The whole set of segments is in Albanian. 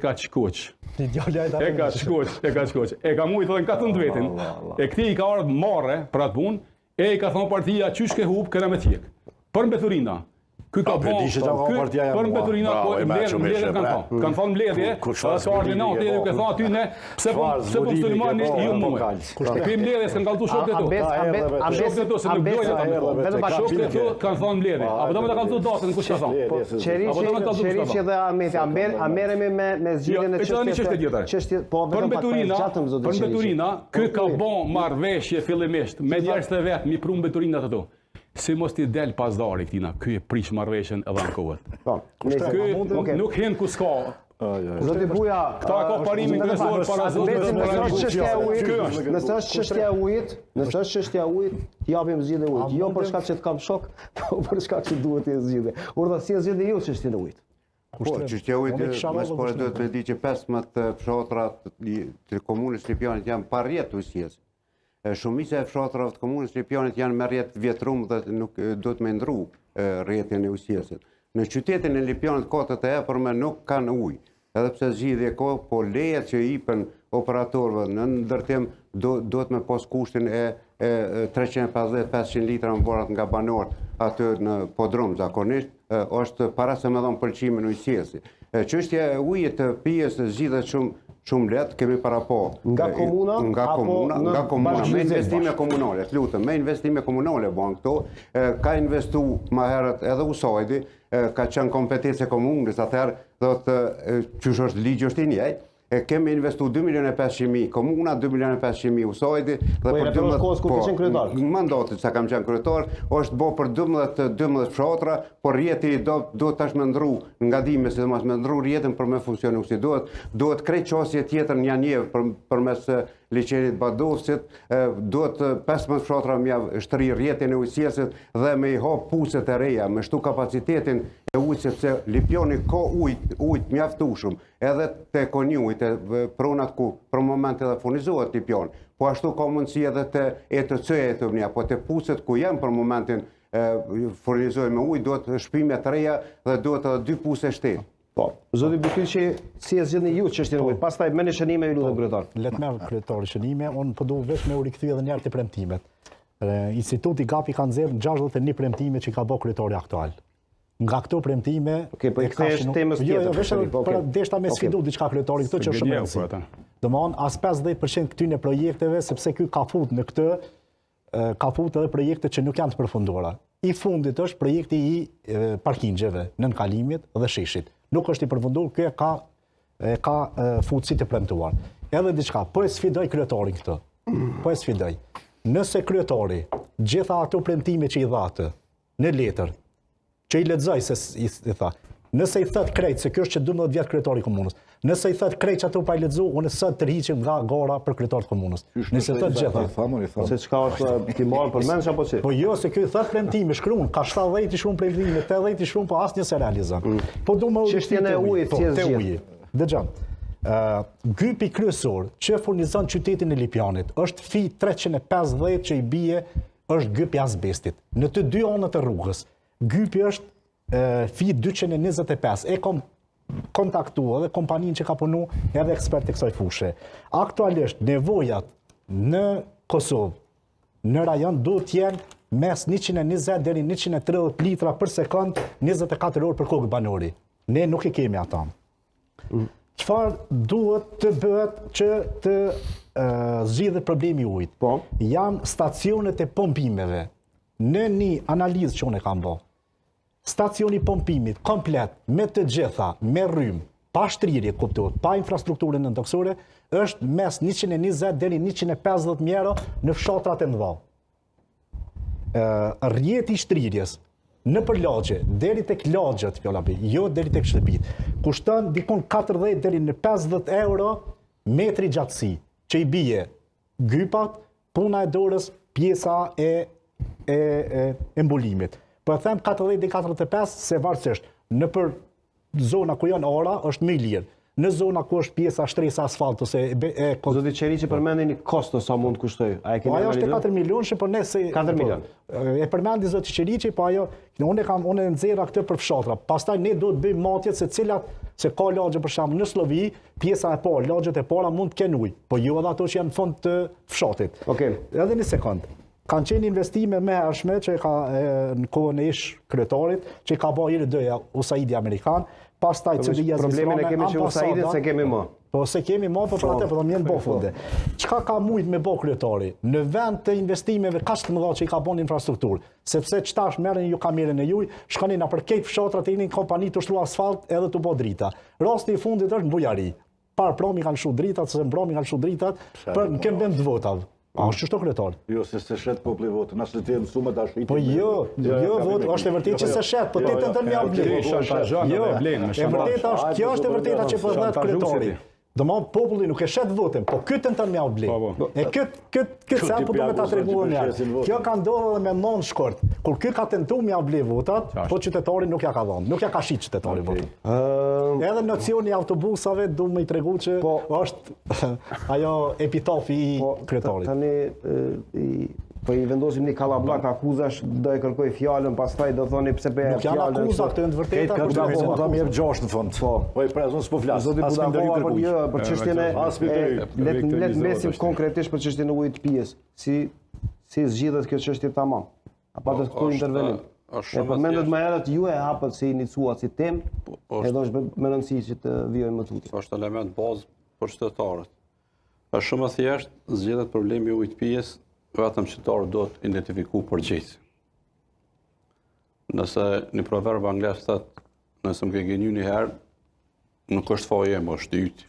ka shkoq. E ka shkoq. E ka mujtë dhe në 14-in. E këti i ka ardhë marre për atë punë, e i ka thonë partia qysh ke hub, këna me tjek. Për mbeturina. Ky ka bon, për mbeturina, mbledhje kanë thonë mbledhje, ka ordinat e duke thonë aty ne, pse po sulmoni ju mua. Ky mbledhje s'kan kalltu shokët e tu. Shokët e tu se nuk dojnë ata. Shokët e tu kanë thonë mbledhje. Apo do të kalltu datën kush ka thonë. Çeriçi dhe Ahmeti, a merremi me zgjidhjen e çështjes. Po për mbeturina, ky ka bon marrëveshje fillimisht me njerëzit e vet, mi prum mbeturinat ato. Si mos t'i del pasdari këtina, ky e prish marrëveshjen edhe në kohët. Ky nuk hen ku s'ka. Zoti Buja, këta ka parimin kryesor para zotit. Nëse është çështja e ujit, japim zgjidhjen e ujit. Jo për shkak se të kam shok, po për shkak se duhet të zgjidhje. Urdhë si zgjidhni ju çështjen e ujit. Po, çështja e ujit, mes por duhet të di që 15 fshatra të komunës Lipjanit janë pa rrjet ujësjes. Shumica e fshatrave të komunës Lipjanit janë me rrjet vjetrum dhe nuk do të me ndru rrjetin e ujësjesit. Në qytetin e Lipjanit kotët e epërme nuk kanë ujë, edhe pse zgjidhje ko, po lejet që ipen operatorëve në ndërtim do të me pos kushtin e 350-500 litra më borat nga banor aty në podrum zakonisht, është para se me dhonë pëlqimin ujësjesi. Çështja e ujit të pijes zgjidhet shumë letë, kemi para po. Nga komuna? Nga komuna, me investime komunale, të lutëm, me investime komunale banë këto, ka investu ma herët edhe Usajdi, ka qenë kompetencë e komunës, atëherë do të qysh është ligjë është i njëjtë, kemi investu 2.500.000 komuna, 2.500.000 Usajdi, dhe për 12 mandatit sa kam qenë kryetar, është bo për 12 fshatra, por rjeti do të është me ndru nga dime, si dhe mas me ndru rjetin për me funksionu si duhet krejt qasje tjetër një njevë për mes liqenit Badovësit, duhet 15 fshatra me shtri rjetin e ujësjesit dhe me i hop puset e reja, me shtu kapacitetin e ujtë, sepse Lipjani ka ujtë mjaftushëm, edhe të konjuit, pronat ku për moment edhe furnizohet Lipjani, po ashtu ka mundësi edhe të ETC-e të mnja, po të puset ku jenë për momentin furnizojnë me ujtë, duhet shpime të reja dhe duhet edhe 2 puse shtetë. Po, zoti Bukyçi, si e zgjidhni ju çështjen e ujit? Pastaj merrni shënime ju lutem kryetar. Le të merr kryetari shënime, unë po do vesh me u rikthy edhe një herë te premtimet. Instituti GAPI ka nxjerrë 61 premtime që ka bërë kryetari aktual. Nga këto premtime, po i kthesh temës tjetër. Po deshta me sfidu diçka kryetari këto që është shumë e rëndësishme. Domthon as 50% këtyre projekteve, sepse ky ka fut në këtë, ka fut edhe projekte që nuk janë të përfunduara. I fundit është projekti i parkingjeve nën kalimit dhe sheshit. Nuk është i përfunduar, kjo ka futësi të premtuar. Edhe diçka, po e sfidoj kryetarin këtë. Po e sfidoj. Nëse kryetari gjitha ato premtime që i dhatë në letër, që i lexoj se i tha, nëse i thot krejt se kjo është që 12 vjet kryetari i komunës, nëse i thot krejt që ato pa i lexu, unë sot tërhiqem nga gara për kryetar të komunës. Nëse thot gjitha. Se çka është ti marr për mend apo si? Po jo, se ky thot premtime shkruan, ka 70 i shkruan premtime, 80 i shkruan, po asnjë se realizon. Po do më çështjen e ujit si zgjidh. Dëgjon. Gypi kryesor që furnizon qytetin e Lipjanit është fi 350 që i bie është gypi azbestit. Në të dy anët e rrugës. Gypi është fi 225. E kom kontaktua dhe kompaninë që ka punu edhe ekspert e kësaj fushë. Aktualisht nevojat në Kosovë, në rajon duhet të jenë mes 120 deri 130 litra për sekond 24 orë për kokë banori. Ne nuk i kemi ata. Çfarë duhet të bëhet që të zgjidhet problemi i ujit? Po, janë stacionet e pompimeve. Në një analizë që unë e kam bërë, stacioni pompimit komplet me të gjitha, me rrym, pa shtrirje, kuptohet, pa infrastrukturën nëntoksore, është mes 120 deri 150 euro në fshatrat e mëdha. Rrjeti i shtrirjes në përlagje, deri tek lagjet, jo deri tek shtëpit, kushton dikon 40 deri në 50 euro metri gjatësi, që i bie gypat, puna e dorës, pjesa e mbulimit. Po e them 40 deri 45 se varësisht në për zona ku janë ora është më i lirë. në zona ku është pjesa shtresa asfalt ose Zoti Qeriçi përmendi një kosto sa mund të kushtoj. Ajo është 4 milionë, po nëse 4 milion. E përmendi zoti Qeriçi, po ajo unë nxjerra këtë për fshatra. Pastaj ne duhet bëjmë matjet se ka lagje për shembull në Slovi, pjesa e parë, lagjet e para mund të kenë ujë, po jo edhe ato që janë në fund të fshatit. Okej. Edhe një sekond. Kanë qenë investime më hershme që ka në kohën e ish kryetarit, që ka bërë herë doja Usaidi amerikan, pastaj Cëlia Zisrane. Problemin e kemi që Usaidin se kemi më. Po se kemi më, po për atë po do më bë funde. Çka ka mujt me bë kryetari? Në vend të investimeve kaq të mëdha që i ka bën infrastrukturë, sepse çtash merren ju kamerën e juj, shkonin na për këtej fshatrat e një kompani të ushtru asfalt edhe të bë drita. Rasti i fundit është në Bujari. Par promi kanë shu dritat, se mpromi kanë shu dritat, për në kemë vend të votav. A është çështë kryetar? Jo, se shet populli votën, as të jenë sumë tash. Po jo, vot, është e vërtetë që se shet, po tetën tën më blen. Jo, e vërteta është, kjo është e vërteta që po thotë kryetari. Domthon populli nuk e shet votën, po këtën tën më blen. E këtë sa po duhet ta tregojmë ja. Kjo ka ndodhur edhe me Mon Shkort. Kur ky ka tentuar më ble votat, po qytetari nuk ja ka dhënë. Nuk ja ka shit qytetari votën. Edhe nocioni i autobusave do më i tregu që është ajo epitafi i kryetarit. Tani po i vendosim një kallabllak akuzash, do e kërkoj fjalën, pastaj do thoni pse be fjalën. Nuk janë akuza këto janë të vërteta, por do më jep 6 në fund. Po i prezon s'po flas. Zoti Budakova po jo, për çështjen e le të mesim konkretisht për çështjen e ujit të pijes. Si zgjidhet kjo çështje tamam? Apo të ku intervenim? E përmendet më herët ju e hapët se iniciuat si temë, edhe është me rëndësi që të vijojmë më tutje. Është element bazë për qytetarët. Është shumë e thjeshtë zgjedhet problemi i ujit të pijes, vetëm qytetarët do të identifiku përgjegjësi. Nëse një proverb anglisht thotë, nëse më ke gënjur një herë, nuk është faje më, është yti.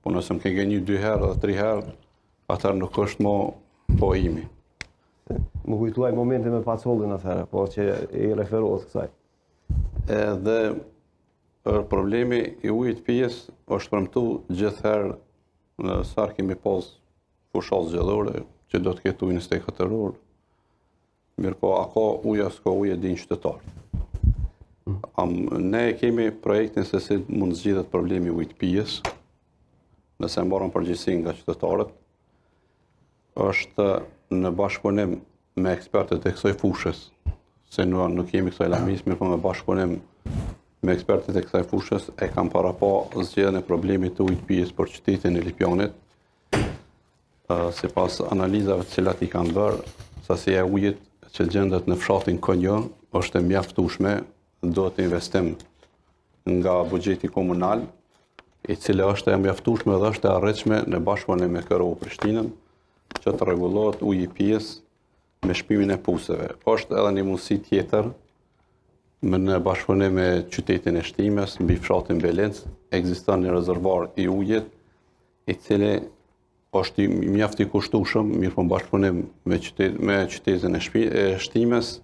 Po nëse më ke gënjur 2 herë dhe 3 herë, atëherë nuk është më pojimi. Më kujtuaj momentin me Pacollin atëherë, po që i referohet kësaj. Edhe problemi i ujit të pijes është premtuar gjithherë në sa kemi pas fushallë zgjedhore që do të ketë ujë në stekatëror. Mirë po, a ka ujë, s'ka ujë, din qytetarët. Ne kemi projektin se si mund zgjidhet problemi i ujit të pijes, nëse marrën përgjegjësi nga qytetarët, është në bashkëpunim me ekspertët e kësaj fushës, se nuk jemi kësaj lamis, mirë po me bashkëpunim me ekspertët e kësaj fushës e kam para pa zgjedhjen e problemit të ujit të pijes për qytetin e Lipjanit, sipas analizave të cilat i kanë bërë, sasia e ujit që gjendet në fshatin Konjë është e mjaftueshme, do të investim nga buxheti komunal, i cili është e mjaftueshme dhe është e arritshme në bashkëpunim me Kërov Prishtinën, që të rregullohet uji i pijes me shpimin e puseve. Është edhe një mundësi tjetër në bashkëpunim me qytetin e Shtimes, mbi fshatin Belenc, ekziston një rezervuar i ujit, i cili është mjaft i kushtueshëm, mirë po bashkëpunim me qytetin e Shtimes,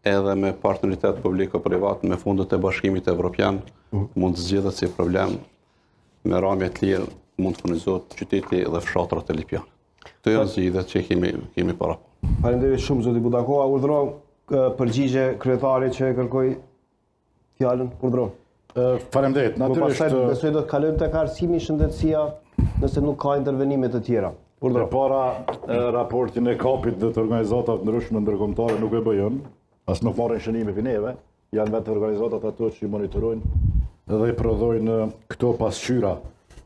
edhe me partneritet publiko-privat me fondet e Bashkimit Evropian, mund të zgjidhet si problem me ramje të lirë mund të furnizohet qyteti dhe fshatrat e Lipjanit. Këto janë zgjidhjet që kemi para. Faleminderit shumë zoti Budakova. Urdhëro përgjigje kryetarit që e kërkoi fjalën. Urdhëro. Faleminderit. Natyrisht besoj do të kalojmë tek arsimi shëndetësia nëse nuk ka intervenime të tjera. Urdhëro. Para raportin e kapit dhe të organizatat ndryshme ndërkombëtare nuk e bëjnë, as nuk marrin shënime për neve, janë vetë organizatat ato që i monitorojnë dhe i prodhojnë këto pasqyra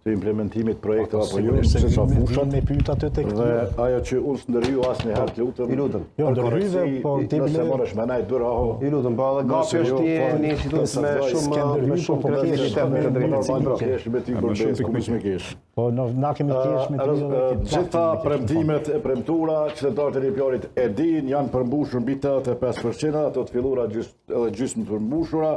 të implementimit projekteve apo jo, se çfarë fushën me pyet atë tek. Dhe ajo që unë s'ndërhyu asnjëherë të lutem. I lutem. Jo, ndërhyve, po ti nëse marrësh me nai dur aho. I lutem, po edhe gapi është një institut me shumë kredibilitet me të drejtë. Me ty kur me kesh. Po na kemi kesh me ty. Gjitha premtimet e premtura, qytetarët e Lipjanit e dinë, janë përmbushur mbi 85%, ato të filluara edhe gjysmë të përmbushura.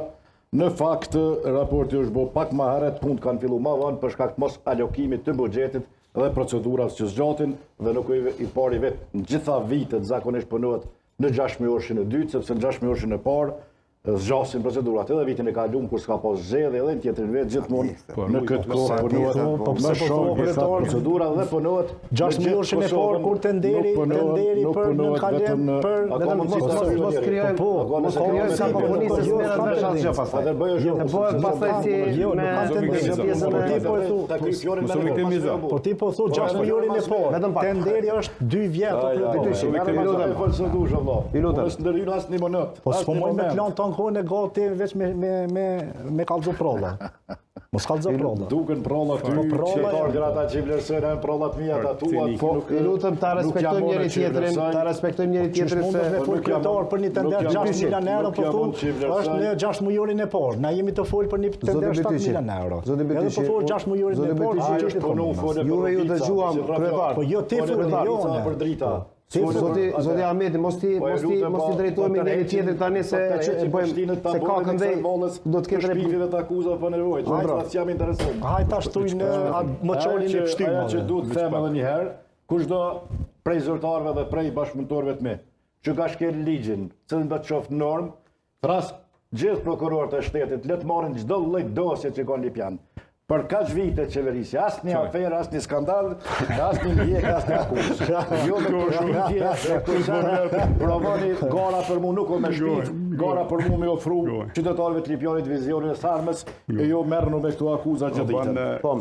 Në fakt, raporti është bërë pak më herët, punët kanë filluar më vonë për shkak të mos alokimit të buxhetit dhe procedurat që zgjatin dhe nuk i pari vetë në gjitha vitet zakonisht punohet në 6 muajshin e dytë, sepse në 6 muajshin e parë zgjasin procedurat, edhe vitin e kaluar kur s'ka pas zgjedhje, edhe në tjetrin vet gjithmonë në këtë kohë punohet më shumë procedura dhe punohet 6 muajshin e parë kur tenderi për në kalim për mos krijojmë sa komunistët merren vesh asgjë pastaj. Atë bëjë shumë. Bëhet pastaj si po ti po thu 6 muajin e parë. Tenderi është 2 vjet. Mos ndërhyjnë as një monot. Po s'po moj me klan ton kohën e gati veç me kallzo prolla. Mos kallzo prolla. Duken prolla ty, që ata që vlerësojnë janë prollat mia ata tua. Po lutem ta respektojmë njëri tjetrin, se për një tender 6 milion euro po thu, është në 6 muajin e parë. Na jemi të fol për një tender 7 milion euro. Edhe po fol 6 muajin e parë. Juve ju dëgjuam kryetar. Po jo ti fol për drita. Zoti Ahmeti, mos ti drejtohemi njëri tjetrit tani se bëjmë se ka këndej do të ketë shpifive të akuzave pa nevojë. Ata jam interesuar. Hajt ta shtuj në moçolin e pështymit. Ajo që duhet të them edhe një herë, kushdo prej zyrtarëve dhe prej bashkëpunëtorëve të mi, që ka shkel ligjin, cilën do të qoftë normë, thras gjithë prokurorët e shtetit le të marrin çdo lloj dosje që kanë Lipjan. Për kaq vite qeverisje, asnjë aferë, asnjë skandal, asnjë ndjek, asnjë akuzë. Jo me përshtypje, provoni gara për mua nuk o me shpif, gara për mua me ofru qytetarëve të Lipjanit vizionin e sarmës, e jo merrnu me këto akuza gjithë ditën.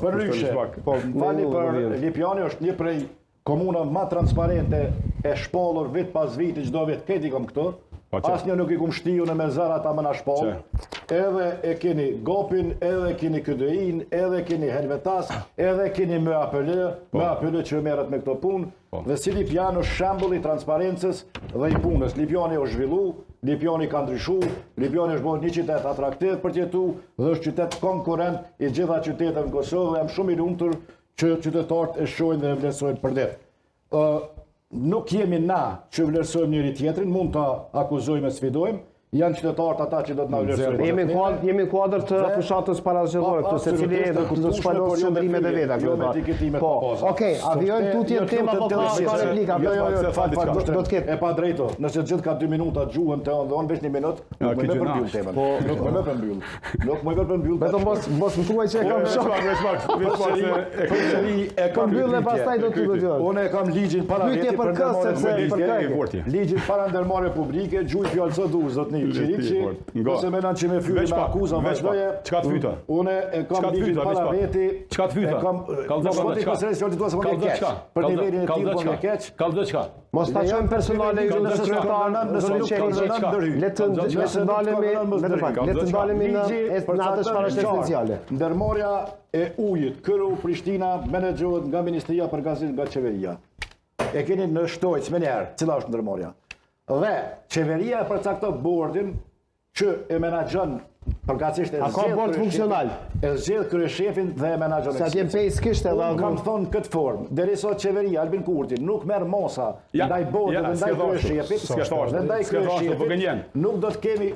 Përryshe, fali për Lipjani është një prej komuna më transparente e shpollur vit pas viti çdo vit këti kom këto. Asnjë nuk I kum shtiju në mezar ata më na shpoll. Edhe e keni Gopin, edhe keni KDI-n, edhe keni Helvetas, edhe keni MAPL që merret me këto punë. Dhe si Lipjani është shembull I transparencës dhe I punës. Lipjani është zhvillu, Lipjani ka ndryshu, Lipjani është bërë një qytet atraktiv për të jetuar dhe është qytet konkurrent I gjitha qyteteve në Kosovë dhe jam shumë I lumtur që qytetarët e shohin dhe e vlerësojnë për det. Nuk jemi na që vlerësojmë njëri tjetrin, mund ta akuzojmë e sfidojmë, janë qytetarët ata që do të na vlerësojnë. Jemi kuadër të fushatës parazgjedhore, këtu secili do të shpalojë shëndrimet e veta këtu. Po, okej, a vijojmë tutje tema apo ka replika? Do të ketë. E pa drejto, nëse gjithë ka 2 minuta gjuhën të on veç 1 minutë, nuk më përmbyll temën. Po, nuk më përmbyll. Nuk më përmbyll. Vetëm mos më thuaj që e kam shok. E kam mbyll dhe pastaj do të dëgjoj. Unë e kam ligjin para vetë për ndërmarrje. Ligjin para ndërmarrje publike, gjuhë fjalë së dur, zotni Çiriçi, ose më kanë që me fytyrë me akuzë vazhdoje. Çka të fyta? Unë e kam ligjin para veti. Çka të fyta? Për nivelin e tij po me keq. Kallzo çka? Mos ta çojmë personale ju nëse le të ndalemi në atë shfarështet speciale. Ndërmarrja e ujit, këru Prishtina menaxhohet nga Ministria për Gazin nga qeveria. E keni në shtojc me njerë, cila është ndërmarrja. Dhe qeveria e përcakton bordin që e menaxhon përgatësisht A ka bord funksional? E zgjedh kryeshefin dhe e menaxhon. Sa djem pej s'kishte edhe kam thonë këtë formë. Derisa qeveria Albin Kurti nuk merr mosa ndaj bordit dhe ndaj kryeshefit, dhe ndaj kryeshefit nuk do të kemi